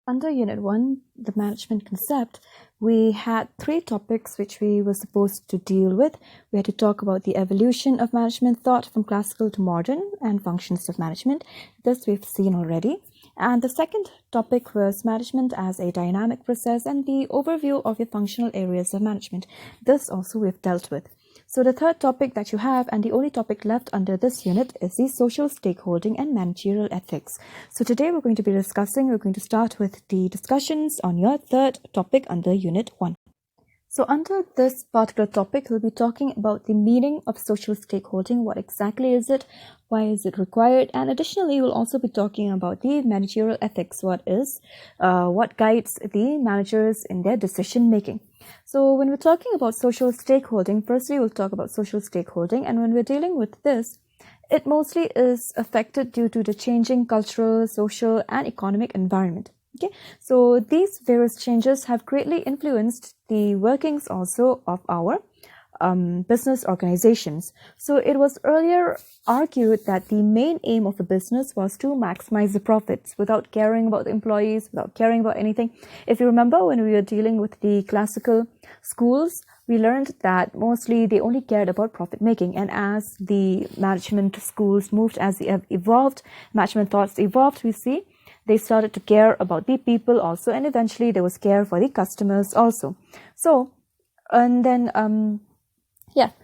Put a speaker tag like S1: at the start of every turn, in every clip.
S1: Under Unit 1, the management concept, we had 3 topics which we were supposed to deal with. We had to talk about the evolution of management thought from classical to modern and functions of management. This we've seen already. And the second topic was management as a dynamic process and the overview of the functional areas of management. This also we've dealt with. So the third topic that you have, and the only topic left under this unit, is the social stakeholding and managerial ethics. So today we're going to start with the discussions on your third topic under Unit 1. So under this particular topic, we'll be talking about the meaning of social stakeholding. What exactly is it? Why is it required? And additionally, we'll also be talking about the managerial ethics. What guides the managers in their decision making. So when we're talking about social stakeholding, firstly, we'll talk about social stakeholding. And when we're dealing with this, it mostly is affected due to the changing cultural, social, and economic environment. Okay, so these various changes have greatly influenced the workings also of our business organizations. So it was earlier argued that the main aim of a business was to maximize the profits without caring about the employees, without caring about anything. If you remember, when we were dealing with the classical schools, we learned that mostly they only cared about profit making. And as the management schools moved, as they have evolved, management thoughts evolved, we see they started to care about the people also, and eventually there was care for the customers also. So, and then,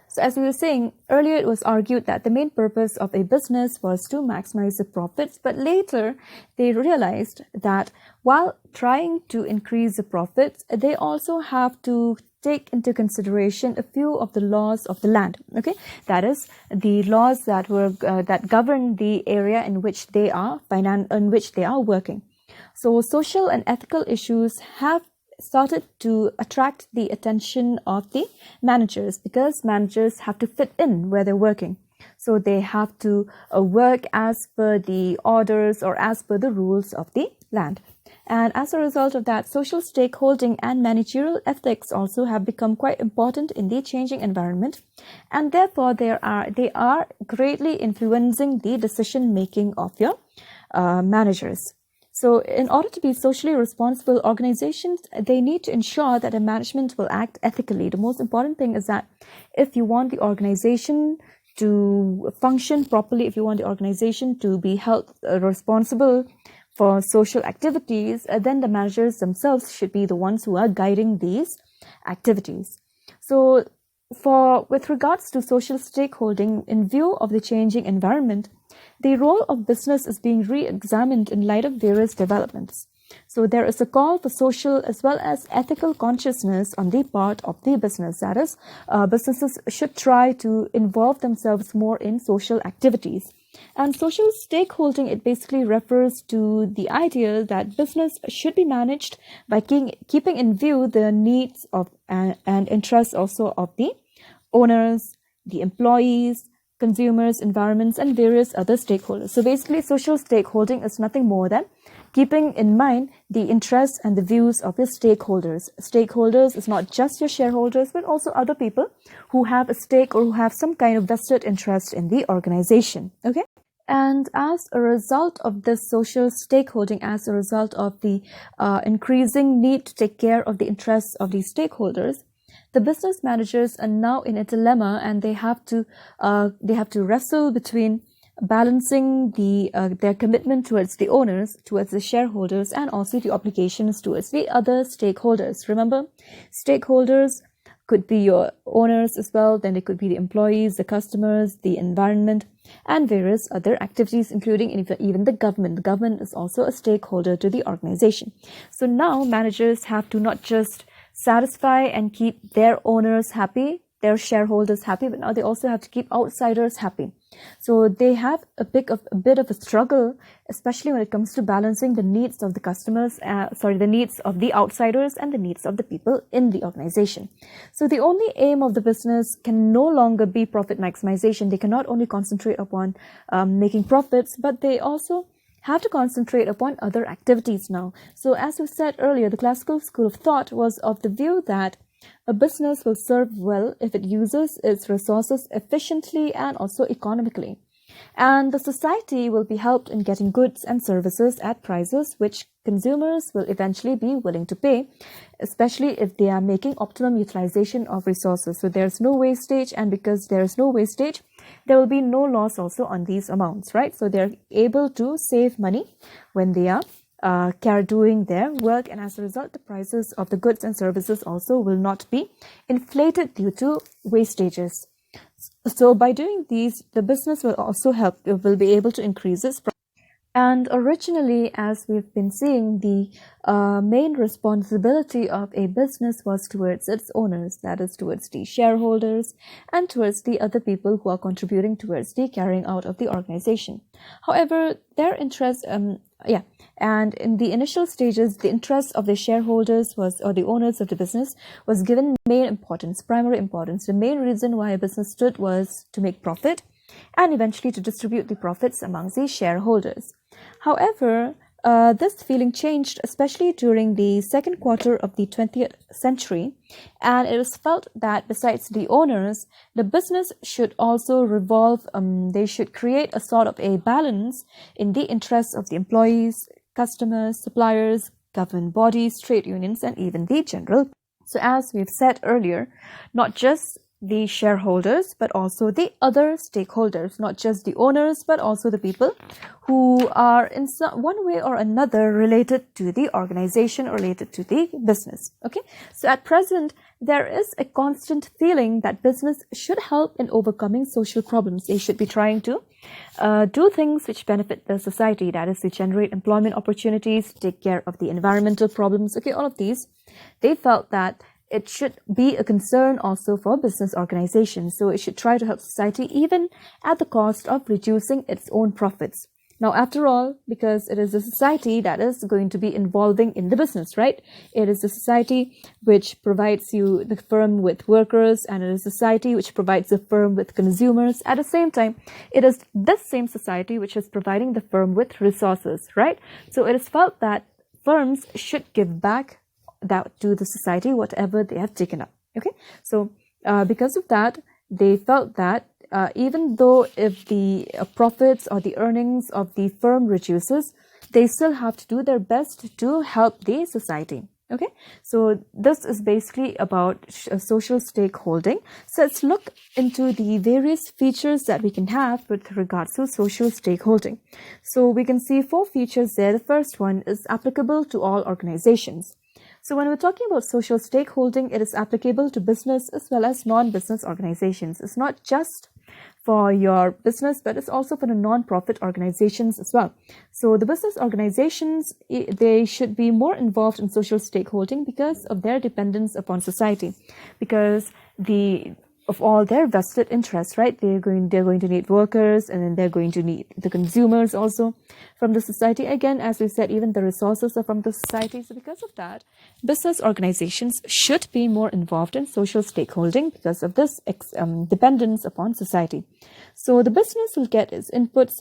S1: so as we were saying earlier, it was argued that the main purpose of a business was to maximize the profits, but later they realized that while trying to increase the profits, they also have to take into consideration a few of the laws of the land. Okay, that is the laws that that govern the area in which they are working. So social and ethical issues have started to attract the attention of the managers, because managers have to fit in where they're working. So they have to work as per the orders or as per the rules of the land. And as a result of that, social stakeholding and managerial ethics also have become quite important in the changing environment, and therefore they are greatly influencing the decision making of your managers. So in order to be socially responsible organizations, they need to ensure that the management will act ethically. The most important thing is that if you want the organization to function properly, if you want the organization to be held responsible for social activities, then the managers themselves should be the ones who are guiding these activities. So with regards to social stakeholding, in view of the changing environment, the role of business is being re-examined in light of various developments. So there is a call for social as well as ethical consciousness on the part of the business. That is, businesses should try to involve themselves more in social activities. And social stakeholding, it basically refers to the idea that business should be managed by keeping in view the needs of and interests also of the owners, the employees, consumers, environments, and various other stakeholders. So basically, social stakeholding is nothing more than keeping in mind the interests and the views of your stakeholders. Stakeholders is not just your shareholders, but also other people who have a stake or who have some kind of vested interest in the organization. Okay? And as a result of this social stakeholding, as a result of the increasing need to take care of the interests of these stakeholders, the business managers are now in a dilemma, and they have to wrestle between balancing their commitment towards the owners, towards the shareholders, and also the obligations towards the other stakeholders. Remember, stakeholders could be your owners as well, then they could be the employees, the customers, the environment, and various other activities, including even the government. The government is also a stakeholder to the organization. So now managers have to not just satisfy and keep their owners happy, their shareholders happy, but now they also have to keep outsiders happy. So they have a bit of a struggle, especially when it comes to balancing the needs of the customers, the needs of the outsiders and the needs of the people in the organization. So the only aim of the business can no longer be profit maximization. They cannot only concentrate upon making profits, but they also have to concentrate upon other activities now. So as we said earlier, the classical school of thought was of the view that a business will serve well if it uses its resources efficiently and also economically. And the society will be helped in getting goods and services at prices which consumers will eventually be willing to pay, especially if they are making optimum utilization of resources. So there's no wastage, and because there's no wastage, there will be no loss also on these amounts, right? So they're able to save money when they are doing their work, and as a result, the prices of the goods and services also will not be inflated due to wastages. So by doing these, the business will also will be able to increase its profit. And originally, as we've been seeing, the main responsibility of a business was towards its owners, that is towards the shareholders and towards the other people who are contributing towards the carrying out of the organization. However, their interest, and in the initial stages, the interest of the shareholders or the owners of the business was given primary importance. The main reason why a business stood was to make profit and eventually to distribute the profits amongst the shareholders. However, this feeling changed, especially during the second quarter of the 20th century, and it was felt that besides the owners, the business should also revolve, they should create a sort of a balance in the interests of the employees, customers, suppliers, government bodies, trade unions, and even the general. So as we've said earlier, not just the shareholders, but also the other stakeholders, not just the owners, but also the people who are in one way or another related to the organization, related to the business. Okay, so at present, there is a constant feeling that business should help in overcoming social problems. They should be trying to do things which benefit the society, that is to generate employment opportunities, take care of the environmental problems. Okay, all of these, they felt that it should be a concern also for business organizations. So it should try to help society even at the cost of reducing its own profits. Now, after all, because it is a society that is going to be involving in the business, right? It is a society which provides you, the firm, with workers, and it is a society which provides the firm with consumers. At the same time, it is this same society which is providing the firm with resources, right? So it is felt that firms should give back that to the society whatever they have taken up. Okay, so because of that, they felt that even though if the profits or the earnings of the firm reduces, they still have to do their best to help the society. Okay, so this is basically about social stakeholding. So let's look into the various features that we can have with regards to social stakeholding. So we can see 4 features there. The first one is applicable to all organizations. So when we're talking about social stakeholding, it is applicable to business as well as non-business organizations. It's not just for your business, but it's also for the non-profit organizations as well. So the business organizations, they should be more involved in social stakeholding because of their dependence upon society, because of all their vested interests, right? They're going to need workers, and then they're going to need the consumers also from the society. Again, as we said, even the resources are from the society. So because of that, business organizations should be more involved in social stakeholding because of this dependence upon society. So the business will get its inputs,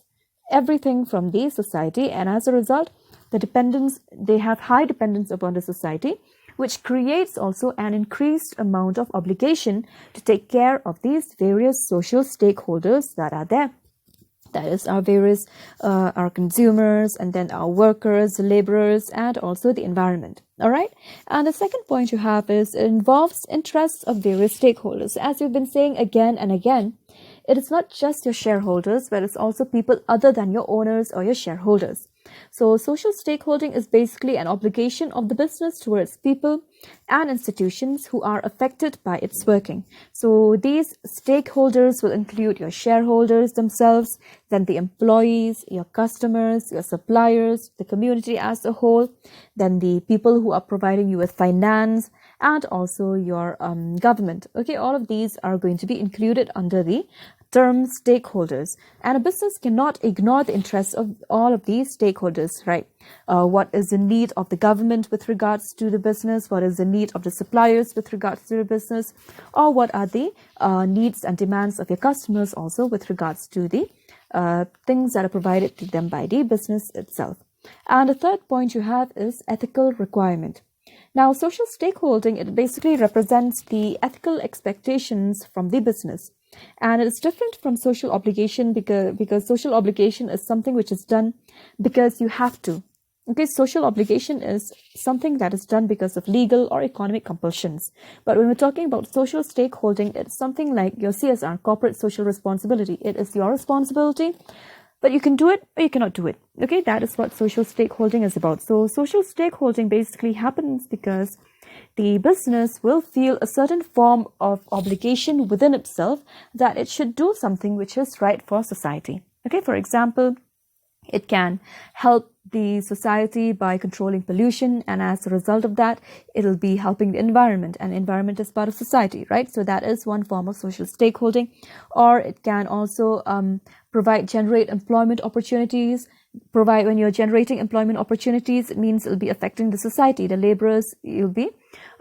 S1: everything from the society, and as a result, they have high dependence upon the society, which creates also an increased amount of obligation to take care of these various social stakeholders that are there. That is our consumers, and then our workers, laborers, and also the environment. All right. And the second point you have is it involves interests of various stakeholders. As we've been saying again and again, it is not just your shareholders, but it's also people other than your owners or your shareholders. So social stakeholding is basically an obligation of the business towards people and institutions who are affected by its working. So these stakeholders will include your shareholders themselves, then the employees, your customers, your suppliers, the community as a whole, then the people who are providing you with finance, and also your government. Okay, all of these are going to be included under the term stakeholders, and a business cannot ignore the interests of all of these stakeholders, right? What is the need of the government with regards to the business? What is the need of the suppliers with regards to the business? Or what are the needs and demands of your customers also with regards to the things that are provided to them by the business itself? And the third point you have is ethical requirement. Now, social stakeholding, it basically represents the ethical expectations from the business. And it's different from social obligation because social obligation is something which is done because you have to. Okay, social obligation is something that is done because of legal or economic compulsions. But when we're talking about social stakeholding, it's something like your CSR, corporate social responsibility. It is your responsibility, but you can do it or you cannot do it. Okay, that is what social stakeholding is about. So social stakeholding basically happens because the business will feel a certain form of obligation within itself that it should do something which is right for society. Okay, for example, it can help the society by controlling pollution, and as a result of that, it'll be helping the environment, and environment is part of society, right? So that is one form of social stakeholding. Or it can also generate employment opportunities. When you're generating employment opportunities, it means it'll be affecting the society. The laborers you'll be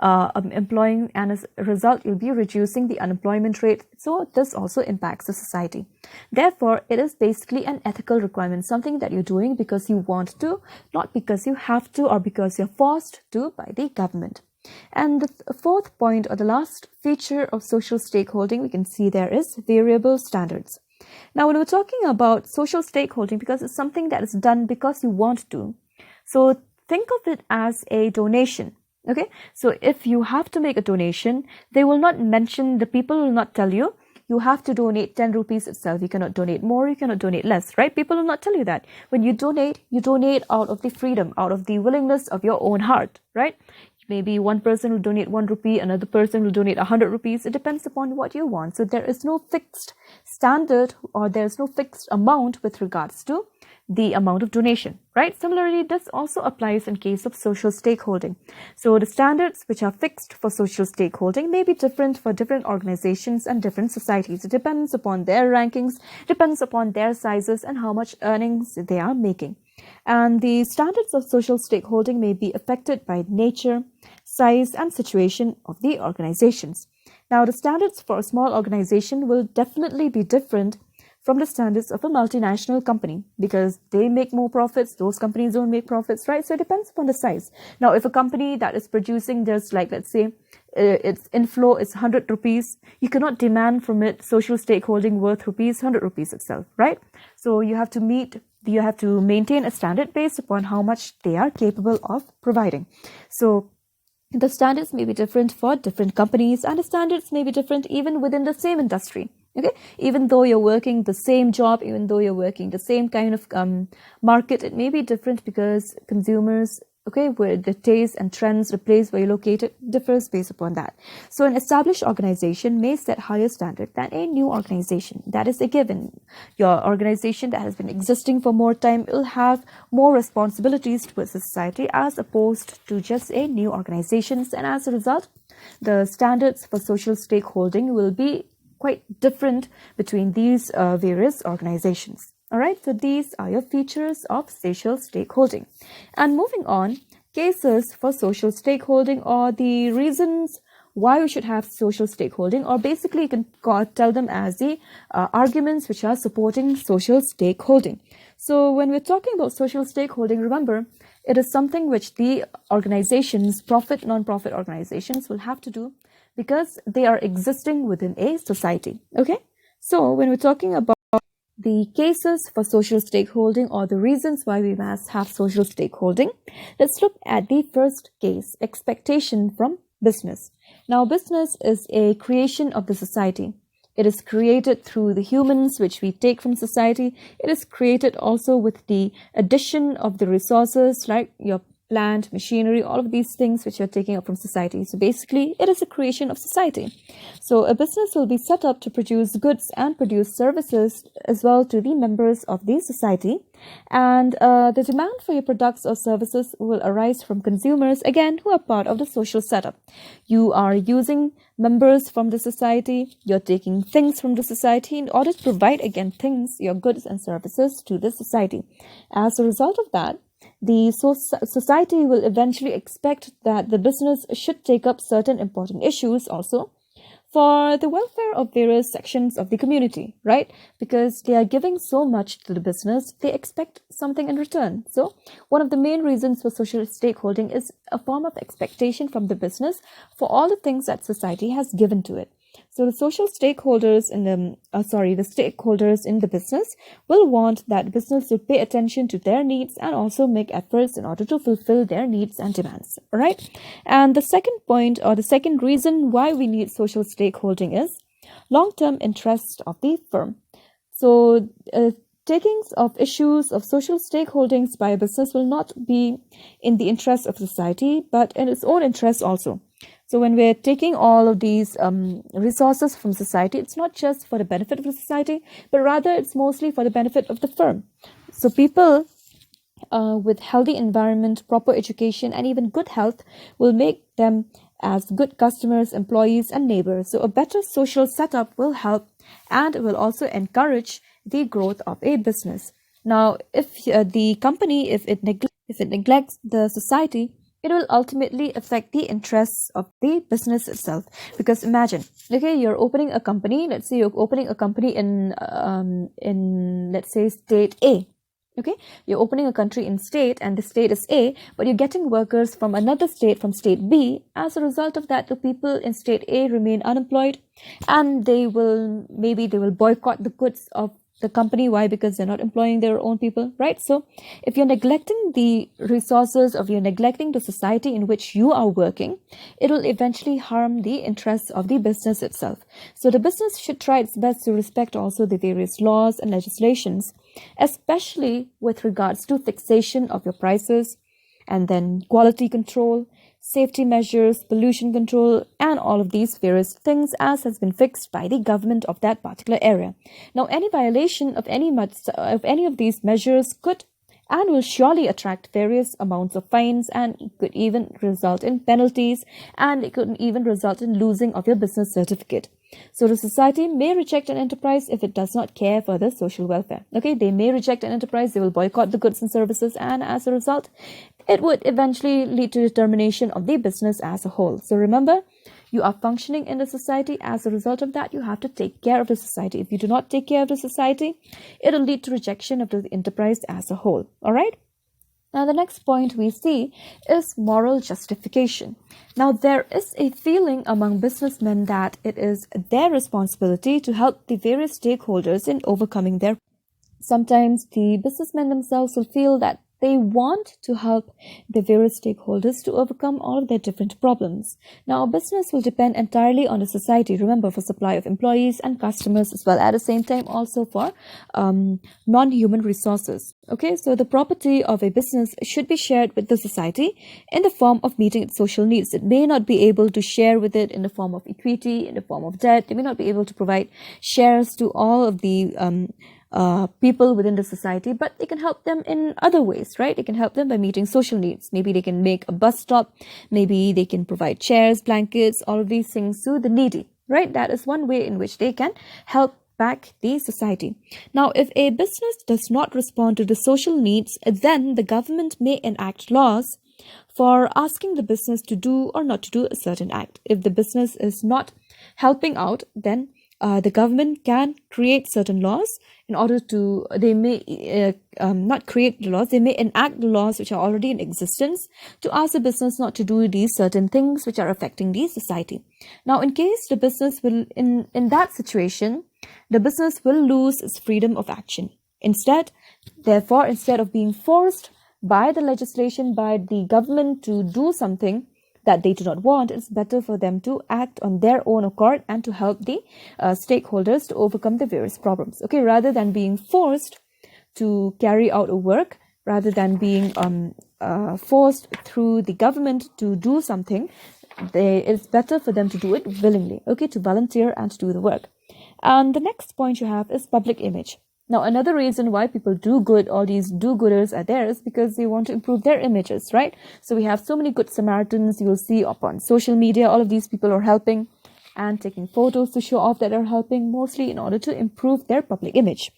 S1: employing, and as a result, you'll be reducing the unemployment rate. So this also impacts the society. Therefore, it is basically an ethical requirement, something that you're doing because you want to, not because you have to or because you're forced to by the government. And the fourth point, or the last feature of social stakeholding we can see there, is variable standards. Now, when we're talking about social stakeholding, because it's something that is done because you want to, so think of it as a donation. Okay, so if you have to make a donation, they will not mention, the people will not tell you, you have to donate 10 rupees itself. You cannot donate more, you cannot donate less, right? People will not tell you that. When you donate out of the freedom, out of the willingness of your own heart, right? Maybe one person will donate 1 rupee, another person will donate 100 rupees. It depends upon what you want. So there is no fixed standard, or there's no fixed amount with regards to the amount of donation, right? Similarly, this also applies in case of social stakeholding. So the standards which are fixed for social stakeholding may be different for different organizations and different societies. It depends upon their rankings, depends upon their sizes and how much earnings they are making. And the standards of social stakeholding may be affected by nature, size, and situation of the organizations. Now, the standards for a small organization will definitely be different from the standards of a multinational company, because they make more profits, those companies don't make profits, right? So it depends upon the size. Now, if a company that is producing just like, let's say, its inflow is 100 rupees, you cannot demand from it social stakeholding worth 100 rupees itself, right? So you have to maintain a standard based upon how much they are capable of providing. So the standards may be different for different companies, and the standards may be different even within the same industry. Okay, even though you're working the same job, even though you're working the same kind of market, it may be different because consumers, okay, where the taste and trends, the place where you're located differs based upon that. So an established organization may set higher standard than a new organization. That is a given. Your organization that has been existing for more time will have more responsibilities towards society as opposed to just a new organization. And as a result, the standards for social stakeholding will be quite different between these various organizations. All right, so these are your features of social stakeholding. And moving on, cases for social stakeholding, or the reasons why we should have social stakeholding, or basically you can tell them as the arguments which are supporting social stakeholding. So when we're talking about social stakeholding, remember, it is something which the organizations, profit, non-profit organizations, will have to do because they are existing within a society. Okay, so when we're talking about the cases for social stakeholding, or the reasons why we must have social stakeholding, let's look at the first case, expectation from business. Now, business is a creation of the society. It is created through the humans which we take from society. It is created also with the addition of the resources like your plant, machinery, all of these things which you're taking up from society. So basically, it is a creation of society. So a business will be set up to produce goods and produce services as well to the members of the society. And the demand for your products or services will arise from consumers, again, who are part of the social setup. You are using members from the society, you're taking things from the society in order to provide, again, things, your goods and services to the society. As a result of that, the society will eventually expect that the business should take up certain important issues also for the welfare of various sections of the community, right? Because they are giving so much to the business, they expect something in return. So one of the main reasons for social stakeholding is a form of expectation from the business for all the things that society has given to it. So the social stakeholders in the stakeholders in the business will want that business to pay attention to their needs and also make efforts in order to fulfill their needs and demands. All right. And the second point, or the second reason why we need social stakeholding, is long-term interest of the firm. So takings of issues of social stakeholdings by a business will not be in the interest of society, but in its own interest also. So when we're taking all of these resources from society, it's not just for the benefit of the society, but rather it's mostly for the benefit of the firm. So people with healthy environment, proper education, and even good health will make them as good customers, employees, and neighbors. So a better social setup will help and will also encourage the growth of a business. Now, if the company, if it neglects the society, it will ultimately affect the interests of the business itself. Because imagine, okay, you're opening a company. Let's say you're opening a company in let's say state A. Okay, you're opening a country in state, and the state is A, but you're getting workers from another state, from state B. As a result of that, the people in state A remain unemployed, and they will boycott the goods of the company. Why? Because they're not employing their own people, right? So if you're neglecting the resources, if you're neglecting the society in which you are working, it will eventually harm the interests of the business itself. So the business should try its best to respect also the various laws and legislations, especially with regards to fixation of your prices, and then quality control, safety measures, pollution control, and all of these various things as has been fixed by the government of that particular area. Now, any violation of any of these measures could and will surely attract various amounts of fines, and it could even result in penalties, and it could even result in losing of your business certificate. So the society may reject an enterprise if it does not care for the social welfare. Okay, they may reject an enterprise, they will boycott the goods and services, and as a result, it would eventually lead to the termination of the business as a whole. So remember, you are functioning in the society. As a result of that, you have to take care of the society. If you do not take care of the society, it will lead to rejection of the enterprise as a whole. All right. Now, the next point we see is moral justification. Now, there is a feeling among businessmen that it is their responsibility to help the various stakeholders in overcoming their. Sometimes the businessmen themselves will feel that they want to help the various stakeholders to overcome all of their different problems. Now, a business will depend entirely on the society, remember, for supply of employees and customers as well. At the same time, also for non-human resources. Okay, so the property of a business should be shared with the society in the form of meeting its social needs. It may not be able to share with it in the form of equity, in the form of debt. They may not be able to provide shares to all of the people within the society, but they can help them in other ways, right? They can help them by meeting social needs. Maybe they can make a bus stop. Maybe they can provide chairs, blankets, all of these things to the needy, right? That is one way in which they can help back the society. Now, if a business does not respond to the social needs, then the government may enact laws for asking the business to do or not to do a certain act. If the business is not helping out, then the government can create certain laws in order to, they may not create the laws, they may enact the laws which are already in existence to ask the business not to do these certain things which are affecting the society. Now, in case the business will, in that situation, the business will lose its freedom of action. Therefore, instead of being forced by the legislation, by the government to do something that they do not want, it's better for them to act on their own accord and to help the stakeholders to overcome the various problems. Okay, rather than being forced to carry out a work, rather than being forced through the government to do something, it's better for them to do it willingly, okay, to volunteer and to do the work. And the next point you have is public image. Now, another reason why people do good, all these do-gooders are there, is because they want to improve their images, right? So we have so many good Samaritans you will see upon social media. All of these people are helping and taking photos to show off that they're helping, mostly in order to improve their public image.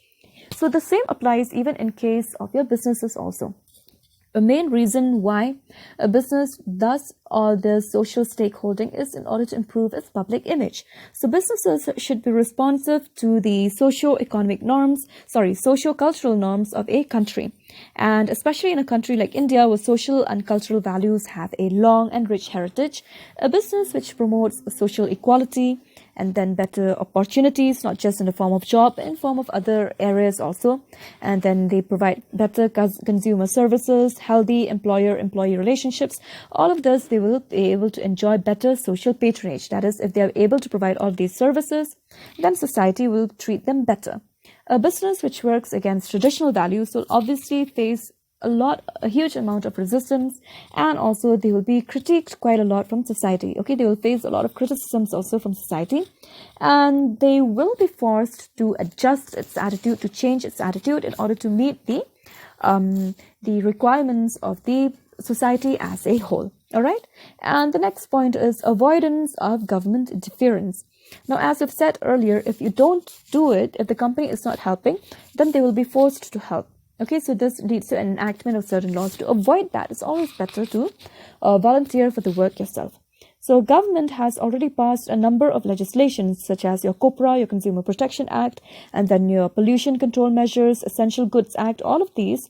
S1: So the same applies even in case of your businesses also. A main reason why a business does all the social stakeholding is in order to improve its public image. So businesses should be responsive to the socio-cultural norms of a country. And especially in a country like India, where social and cultural values have a long and rich heritage, a business which promotes social equality and then better opportunities, not just in the form of job, but in form of other areas also. And then they provide better consumer services, healthy employer-employee relationships. All of this, they will be able to enjoy better social patronage. That is, if they are able to provide all of these services, then society will treat them better. A business which works against traditional values will obviously face a huge amount of resistance, and also they will be critiqued quite a lot from society. Okay, they will face a lot of criticisms also from society, and they will be forced to adjust its attitude, to change its attitude in order to meet the requirements of the society as a whole. All right, and the next point is avoidance of government interference. Now, as I've said earlier, if you don't do it, if the company is not helping, then they will be forced to help. Okay, so this leads to an enactment of certain laws. To avoid that, it's always better to volunteer for the work yourself. So government has already passed a number of legislations, such as your COPRA, your Consumer Protection Act, and then your Pollution Control Measures, Essential Goods Act, all of these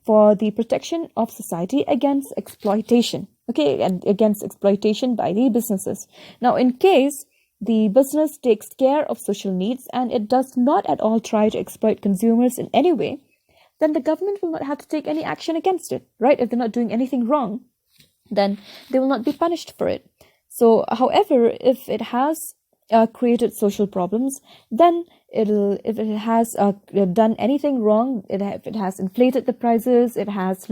S1: for the protection of society against exploitation. Okay, and against exploitation by the businesses. Now, in case the business takes care of social needs and it does not at all try to exploit consumers in any way, then the government will not have to take any action against it, right? If they're not doing anything wrong, then they will not be punished for it. So, however, if it has created social problems, then if it has done anything wrong, if it has inflated the prices, it has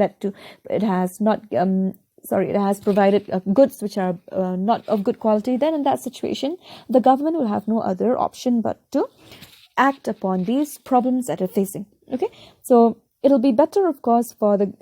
S1: provided goods which are not of good quality, then in that situation, the government will have no other option but to act upon these problems that are facing. Okay, so it'll be better, of course, for the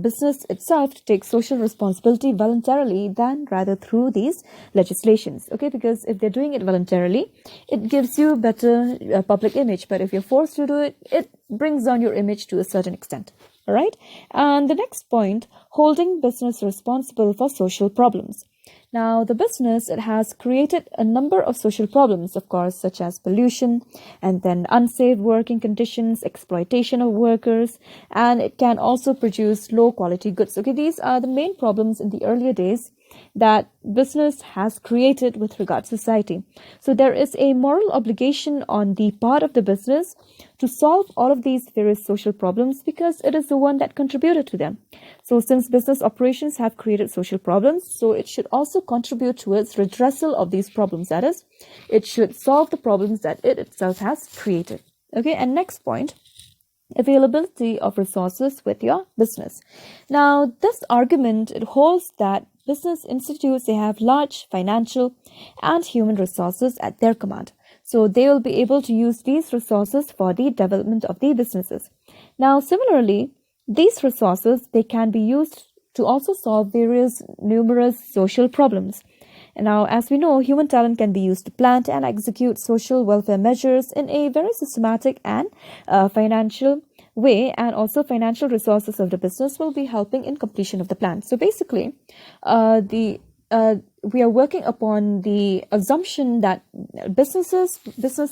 S1: business itself to take social responsibility voluntarily than rather through these legislations. Okay, because if they're doing it voluntarily, it gives you better public image. But if you're forced to do it, it brings down your image to a certain extent. All right, and the next point, holding business responsible for social problems. Now, the business, it has created a number of social problems, of course, such as pollution and then unsafe working conditions, exploitation of workers, and it can also produce low quality goods. Okay, these are the main problems in the earlier days that business has created with regard to society. So there is a moral obligation on the part of the business to solve all of these various social problems because it is the one that contributed to them. So since business operations have created social problems, so it should also contribute towards redressal of these problems. That is, it should solve the problems that it itself has created. Okay, and next point, availability of resources with your business. Now, this argument, it holds that business institutes, they have large financial and human resources at their command. So they will be able to use these resources for the development of the businesses. Now, similarly, these resources, they can be used to also solve numerous social problems. And now, as we know, human talent can be used to plan and execute social welfare measures in a very systematic and financial way, and also financial resources of the business will be helping in completion of the plan. So basically, we are working upon the assumption that business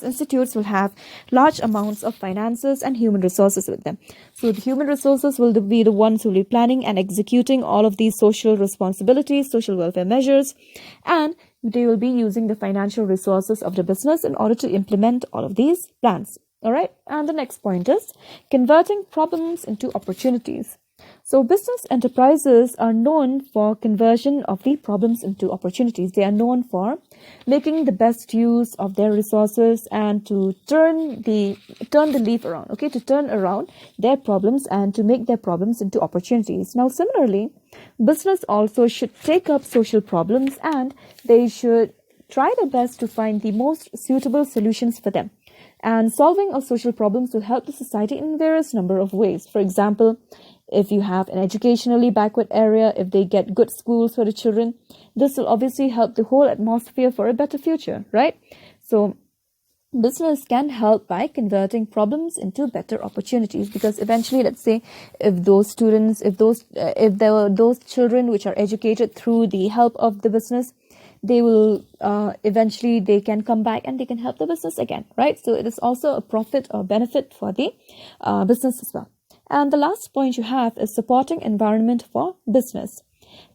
S1: institutes will have large amounts of finances and human resources with them. So the human resources will be the ones who will be planning and executing all of these social responsibilities, social welfare measures, and they will be using the financial resources of the business in order to implement all of these plans. All right, and the next point is converting problems into opportunities. So business enterprises are known for conversion of the problems into opportunities. They are known for making the best use of their resources and to turn the leaf around, okay, to turn around their problems and to make their problems into opportunities. Now, similarly, business also should take up social problems and they should try their best to find the most suitable solutions for them. And solving of social problems will help the society in various number of ways. For example, if you have an educationally backward area, if they get good schools for the children, this will obviously help the whole atmosphere for a better future, right? So business can help by converting problems into better opportunities, because eventually, let's say, if there were those children which are educated through the help of the business, they will eventually they can come back and they can help the business again, right? So it is also a profit or benefit for the business as well. And the last point you have is supporting environment for business.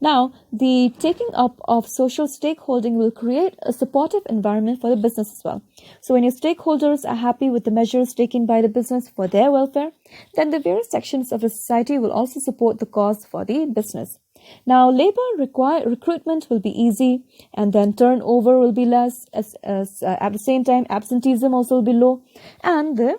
S1: Now, the taking up of social stakeholding will create a supportive environment for the business as well. So when your stakeholders are happy with the measures taken by the business for their welfare, then the various sections of the society will also support the cause for the business. Now, labor recruitment will be easy, and then turnover will be less. At the same time, absenteeism also will be low, and the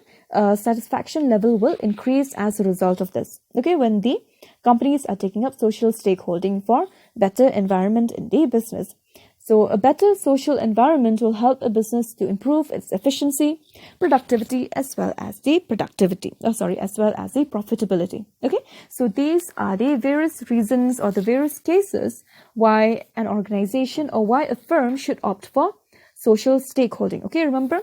S1: satisfaction level will increase as a result of this. Okay, when the companies are taking up social stakeholding for better environment in the business. So a better social environment will help a business to improve its efficiency, productivity, as well as the profitability. Okay, so these are the various reasons or the various cases why an organization or why a firm should opt for social stakeholding. Okay, remember,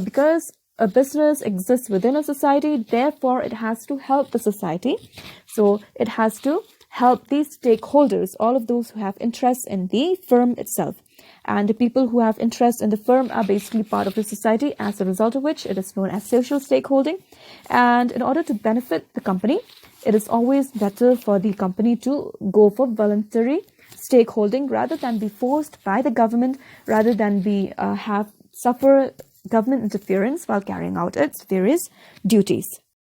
S1: because a business exists within a society, therefore it has to help the society. So it has to help the stakeholders, all of those who have interest in the firm itself. And the people who have interest in the firm are basically part of the society, as a result of which it is known as social stakeholding. And in order to benefit the company, it is always better for the company to go for voluntary stakeholding rather than be forced by the government, rather than suffer government interference while carrying out its various duties.